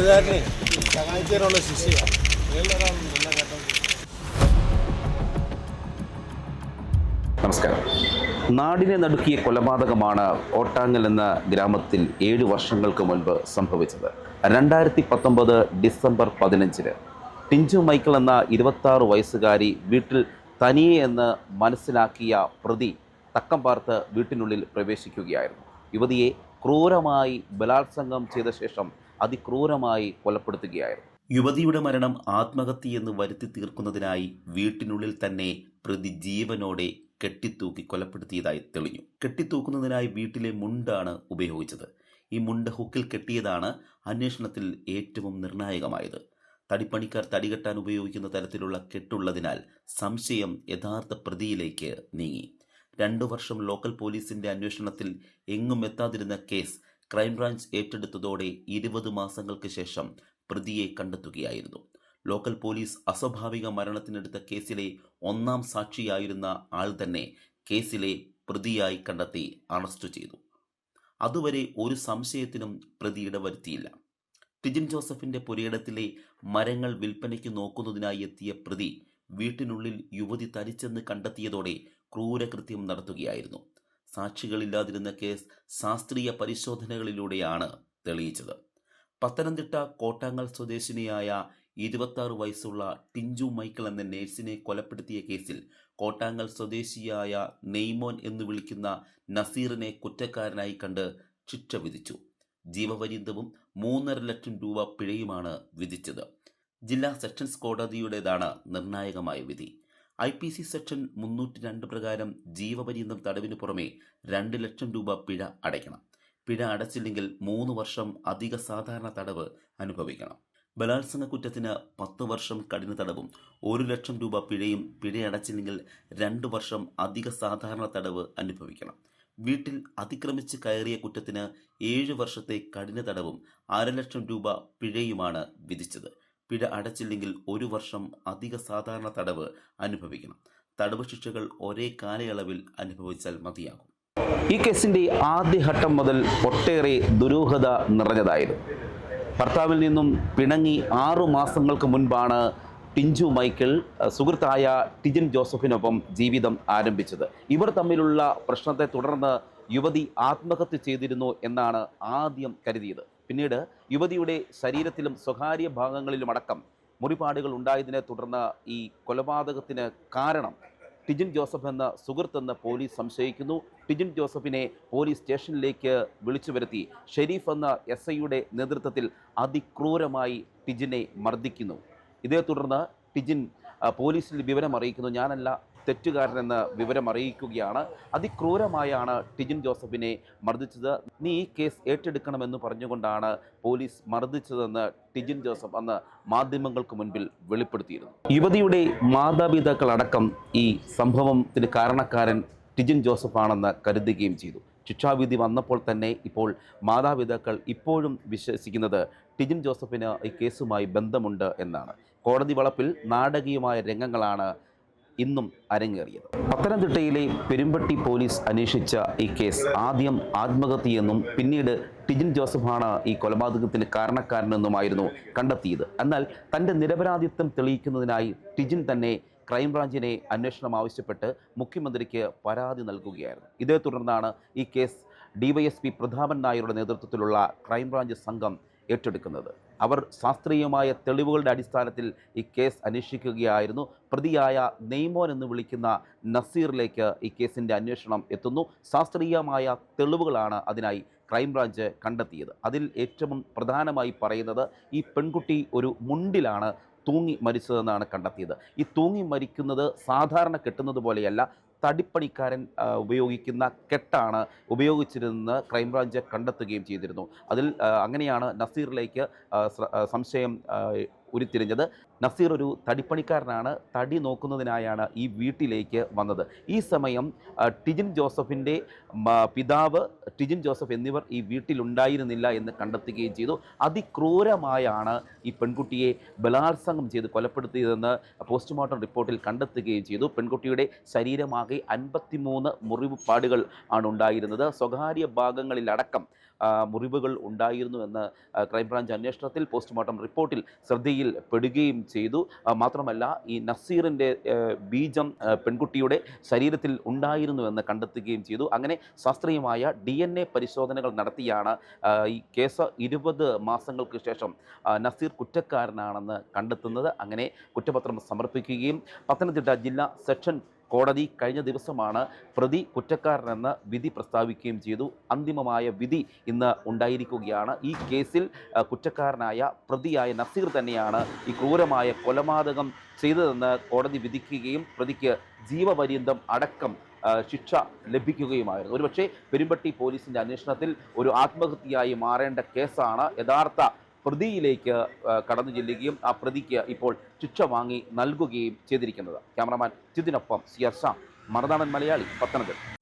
കൂട്ടുകാരനെ സഹായിച്ചതിനുള്ള ശിക്ഷയാണ്. നമസ്കാരം. നാടിനെ നടുക്കിയ കൊലപാതകമാണ് കോട്ടാങ്ങൽ എന്ന ഗ്രാമത്തിൽ 7 വർഷങ്ങൾക്ക് മുൻപ് സംഭവിച്ചത്. 2019 ഡിസംബർ 15 ടിഞ്ചു മൈക്കിൾ എന്ന 26 വയസ്സുകാരി വീട്ടിൽ തനിയെ എന്ന് മനസ്സിലാക്കിയ പ്രതി തക്കം പാർത്ത് വീട്ടിനുള്ളിൽ പ്രവേശിക്കുകയായിരുന്നു. യുവതിയെ ക്രൂരമായി ബലാത്സംഗം ചെയ്ത ശേഷം അതിക്രൂരമായി കൊലപ്പെടുത്തുകയായിരുന്നു. യുവതിയുടെ മരണം ആത്മഹത്യയെന്ന് വരുത്തി തീർക്കുന്നതിനായി വീട്ടിനുള്ളിൽ തന്നെ പ്രതി ജീവനോടെ കെട്ടിത്തൂക്കി കൊലപ്പെടുത്തിയതായി തെളിഞ്ഞു. കെട്ടിത്തൂക്കുന്നതിനായി വീട്ടിലെ മുണ്ടാണ് ഉപയോഗിച്ചത്. ഈ മുണ്ട് ഹുക്കിൽ കെട്ടിയതാണ് അന്വേഷണത്തിൽ ഏറ്റവും നിർണായകമായത്. തടിപ്പണിക്കാർ തടികെട്ടാൻ ഉപയോഗിക്കുന്ന തരത്തിലുള്ള കെട്ടുള്ളതിനാൽ സംശയം യഥാർത്ഥ പ്രതിയിലേക്ക് നീങ്ങി. 2 വർഷം ലോക്കൽ പോലീസിന്റെ അന്വേഷണത്തിൽ എങ്ങും എത്താതിരുന്ന കേസ് ക്രൈംബ്രാഞ്ച് ഏറ്റെടുത്തതോടെ 20 മാസങ്ങൾക്ക് ശേഷം പ്രതിയെ കണ്ടെത്തുകയായിരുന്നു. ലോക്കൽ പോലീസ് അസ്വാഭാവിക മരണത്തിനെടുത്ത കേസിലെ 1ാം സാക്ഷിയായിരുന്ന ആൾ തന്നെ കേസിലെ പ്രതിയായി കണ്ടെത്തി അറസ്റ്റ് ചെയ്തു. അതുവരെ ഒരു സംശയത്തിനും പ്രതി ഇടവരുത്തിയില്ല. ടിജിൻ ജോസഫിന്റെ പുരയിടത്തിലെ മരങ്ങൾ വിൽപ്പനയ്ക്ക് നോക്കുന്നതിനായി എത്തിയ പ്രതി വീട്ടിനുള്ളിൽ യുവതി തരിച്ചെന്ന് കണ്ടെത്തിയതോടെ ക്രൂരകൃത്യം നടത്തുകയായിരുന്നു. സാക്ഷികളില്ലാതിരുന്ന കേസ് ശാസ്ത്രീയ പരിശോധനകളിലൂടെയാണ് തെളിയിച്ചത്. പത്തനംതിട്ട കോട്ടാങ്ങൽ സ്വദേശിനിയായ 26 വയസ്സുള്ള ടിഞ്ചു മൈക്കിൾ എന്ന നേഴ്സിനെ കൊലപ്പെടുത്തിയ കേസിൽ കോട്ടാങ്ങൽ സ്വദേശിയായ നെയ്മോൻ എന്ന് വിളിക്കുന്ന നസീറിനെ കുറ്റക്കാരനായി കണ്ട് ശിക്ഷ വിധിച്ചു. ജീവപര്യന്തവും 3.5 ലക്ഷം രൂപ പിഴയുമാണ് വിധിച്ചത്. ജില്ലാ സെഷൻസ് കോടതിയുടേതാണ് നിർണായകമായ വിധി. IPC സെക്ഷൻ 302 പ്രകാരം ജീവപര്യന്തം തടവിന് പുറമെ 2 ലക്ഷം രൂപ പിഴ അടയ്ക്കണം. പിഴ അടച്ചില്ലെങ്കിൽ 3 വർഷം അധിക സാധാരണ തടവ് അനുഭവിക്കണം. ബലാത്സംഗ കുറ്റത്തിന് 10 വർഷം കഠിന തടവും 1 ലക്ഷം രൂപ പിഴയും, പിഴയടച്ചില്ലെങ്കിൽ 2 വർഷം അധിക സാധാരണ തടവ് അനുഭവിക്കണം. വീട്ടിൽ അതിക്രമിച്ച് കയറിയ കുറ്റത്തിന് 7 വർഷത്തെ കഠിന തടവും 1/2 ലക്ഷം രൂപ പിഴയുമാണ് വിധിച്ചത്. പിഴ അടച്ചില്ലെങ്കിൽ 1 വർഷം അധിക സാധാരണ തടവ് അനുഭവിക്കണം. തടവ് ശിക്ഷകൾ ഒരേ കാലയളവിൽ അനുഭവിച്ചാൽ മതിയാകും. ഈ കേസിന്റെ ആദ്യഘട്ടം മുതൽ ഒട്ടേറെ ദുരൂഹത നിറഞ്ഞതായിരുന്നു. ഭർത്താവിൽ നിന്നും പിണങ്ങി 6 മാസങ്ങൾക്ക് മുൻപാണ് ടിഞ്ചു മൈക്കിൾ സുഹൃത്തായ ടിജിൻ ജോസഫിനൊപ്പം ജീവിതം ആരംഭിച്ചത്. ഇവർ തമ്മിലുള്ള പ്രശ്നത്തെ തുടർന്ന് യുവതി ആത്മഹത്യ ചെയ്തിരുന്നു എന്നാണ് ആദ്യം കരുതിയത്. പിന്നീട് യുവതിയുടെ ശരീരത്തിലും സ്വകാര്യ ഭാഗങ്ങളിലുമടക്കം മുറിപ്പാടുകൾ ഉണ്ടായതിനെ തുടർന്ന് ഈ കൊലപാതകത്തിന് കാരണം ടിജിൻ ജോസഫ് എന്ന സുഹൃത്തെന്ന് പോലീസ് സംശയിക്കുന്നു. ടിജിൻ ജോസഫിനെ പോലീസ് സ്റ്റേഷനിലേക്ക് വിളിച്ചു വരുത്തി ഷെരീഫ് എന്ന SIയുടെ നേതൃത്വത്തിൽ അതിക്രൂരമായി ടിജിനെ മർദ്ദിക്കുന്നു. ഇതേ തുടർന്ന് ടിജിൻ പോലീസിൽ വിവരം അറിയിക്കുന്നു. ഞാനല്ല തെറ്റുകാരനെന്ന് വിവരം അറിയിക്കുകയാണ്. അതിക്രൂരമായാണ് ടിജിൻ ജോസഫിനെ മർദ്ദിച്ചത്. നീ ഈ കേസ് ഏറ്റെടുക്കണമെന്ന് പറഞ്ഞുകൊണ്ടാണ് പോലീസ് മർദ്ദിച്ചതെന്ന് ടിജിൻ ജോസഫ് അന്ന് മാധ്യമങ്ങൾക്ക് മുൻപിൽ വെളിപ്പെടുത്തിയിരുന്നു. യുവതിയുടെ മാതാപിതാക്കളടക്കം ഈ സംഭവത്തിന് കാരണക്കാരൻ ടിജിൻ ജോസഫാണെന്ന് കരുതുകയും ചെയ്തു. ശിക്ഷാവിധി വന്നപ്പോൾ തന്നെ ഇപ്പോൾ മാതാപിതാക്കൾ ഇപ്പോഴും വിശ്വസിക്കുന്നത് ടിജിൻ ജോസഫിന് ഈ കേസുമായി ബന്ധമുണ്ട് എന്നാണ്. കോടതി വളപ്പിൽ നാടകീയമായ രംഗങ്ങളാണ് ഇന്നും അരങ്ങേറിയത്. പത്തനംതിട്ടയിലെ പെരുമ്പട്ടി പോലീസ് അന്വേഷിച്ച ഈ കേസ് ആദ്യം ആത്മഹത്യയെന്നും പിന്നീട് ടിജിൻ ജോസഫാണ് ഈ കൊലപാതകത്തിന് കാരണക്കാരനെന്നുമായിരുന്നു കണ്ടെത്തിയത്. എന്നാൽ തൻ്റെ നിരപരാധിത്വം തെളിയിക്കുന്നതിനായി ടിജിൻ തന്നെ ക്രൈംബ്രാഞ്ചിനെ അന്വേഷണം ആവശ്യപ്പെട്ട് മുഖ്യമന്ത്രിക്ക് പരാതി നൽകുകയായിരുന്നു. ഇതേ തുടർന്നാണ് ഈ കേസ് DYSP പ്രതാപൻ നായരുടെ നേതൃത്വത്തിലുള്ള ക്രൈംബ്രാഞ്ച് സംഘം ഏറ്റെടുക്കുന്നത്. അവർ ശാസ്ത്രീയമായ തെളിവുകളുടെ അടിസ്ഥാനത്തിൽ ഈ കേസ് അന്വേഷിക്കുകയായിരുന്നു. പ്രതിയായ നെയ്മോൻ എന്ന് വിളിക്കുന്ന നസീറിലേക്ക് ഈ കേസിൻ്റെ അന്വേഷണം എത്തുന്നു. ശാസ്ത്രീയമായ തെളിവുകളാണ് അതിനായി ക്രൈംബ്രാഞ്ച് കണ്ടെത്തിയത്. അതിൽ ഏറ്റവും പ്രധാനമായി പറയുന്നത് ഈ പെൺകുട്ടി ഒരു മുണ്ടിലാണ് തൂങ്ങി മരിച്ചതെന്നാണ് കണ്ടെത്തിയത്. ഈ തൂങ്ങി മരിക്കുന്നത് സാധാരണ കെട്ടുന്നത് പോലെയല്ല, തടിപ്പണിക്കാരൻ ഉപയോഗിക്കുന്ന കെട്ടാണ് ഉപയോഗിച്ചിരുന്നത് ക്രൈംബ്രാഞ്ച് കണ്ടെത്തുകയും ചെയ്തിരുന്നു. അതിൽ അങ്ങനെയാണ് നസീറിലേക്ക് സംശയം ഉരുത്തിരിഞ്ഞത്. നസീർ ഒരു തടിപ്പണിക്കാരനാണ്. തടി നോക്കുന്നതിനായാണ് ഈ വീട്ടിലേക്ക് വന്നത്. ഈ സമയം ടിജിൻ ജോസഫിൻ്റെ പിതാവ് ടിജിൻ ജോസഫ് എന്നിവർ ഈ വീട്ടിലുണ്ടായിരുന്നില്ല എന്ന് കണ്ടെത്തുകയും ചെയ്തു. അതിക്രൂരമായാണ് ഈ പെൺകുട്ടിയെ ബലാത്സംഗം ചെയ്ത് കൊലപ്പെടുത്തിയതെന്ന് പോസ്റ്റ്മോർട്ടം റിപ്പോർട്ടിൽ കണ്ടെത്തുകയും ചെയ്തു. പെൺകുട്ടിയുടെ ശരീരമാകെ 53 മുറിവ് പാടുകൾ ആണ് ഉണ്ടായിരുന്നത്. സ്വകാര്യ ഭാഗങ്ങളിലടക്കം മുറിവുകൾ ഉണ്ടായിരുന്നുവെന്ന് ക്രൈംബ്രാഞ്ച് അന്വേഷണത്തിൽ പോസ്റ്റ്മോർട്ടം റിപ്പോർട്ടിൽ ശ്രദ്ധയിൽപ്പെടുകയും ചെയ്തു. മാത്രമല്ല ഈ നസീറിൻ്റെ ബീജം പെൺകുട്ടിയുടെ ശരീരത്തിൽ ഉണ്ടായിരുന്നുവെന്ന് കണ്ടെത്തുകയും ചെയ്തു. അങ്ങനെ ശാസ്ത്രീയമായ DNA പരിശോധനകൾ നടത്തിയാണ് ഈ കേസ് 20 മാസങ്ങൾക്ക് ശേഷം നസീർ കുറ്റക്കാരനാണെന്ന് കണ്ടെത്തുന്നത്. അങ്ങനെ കുറ്റപത്രം സമർപ്പിക്കുകയും പത്തനംതിട്ട ജില്ലാ സെഷൻ കോടതി കഴിഞ്ഞ ദിവസമാണ് പ്രതി കുറ്റക്കാരനെന്ന് വിധി പ്രസ്താവിക്കുകയും ചെയ്തു. അന്തിമമായ വിധി ഇന്ന് ഉണ്ടായിരിക്കുകയാണ്. ഈ കേസിൽ കുറ്റക്കാരനായ പ്രതിയായ നസീർ തന്നെയാണ് ഈ ക്രൂരമായ കൊലപാതകം ചെയ്തതെന്ന് കോടതി വിധിക്കുകയും പ്രതിക്ക് ജീവപര്യന്തം അടക്കം ശിക്ഷ ലഭിക്കുകയുമായിരുന്നു. ഒരുപക്ഷെ പെരുമ്പട്ടി പോലീസിൻ്റെ അന്വേഷണത്തിൽ ഒരു ആത്മഹത്യയായി മാറേണ്ട കേസാണ് യഥാർത്ഥ പ്രതിയിലേക്ക് കടന്നു ചെല്ലുകയും ആ പ്രതിക്ക് ഇപ്പോൾ ശിക്ഷ വാങ്ങി നൽകുകയും ചെയ്തിരിക്കുന്നത്. Cameraman ജിതിനൊപ്പം CR Shyam, Marunadan Malayali, Pathanamthitta.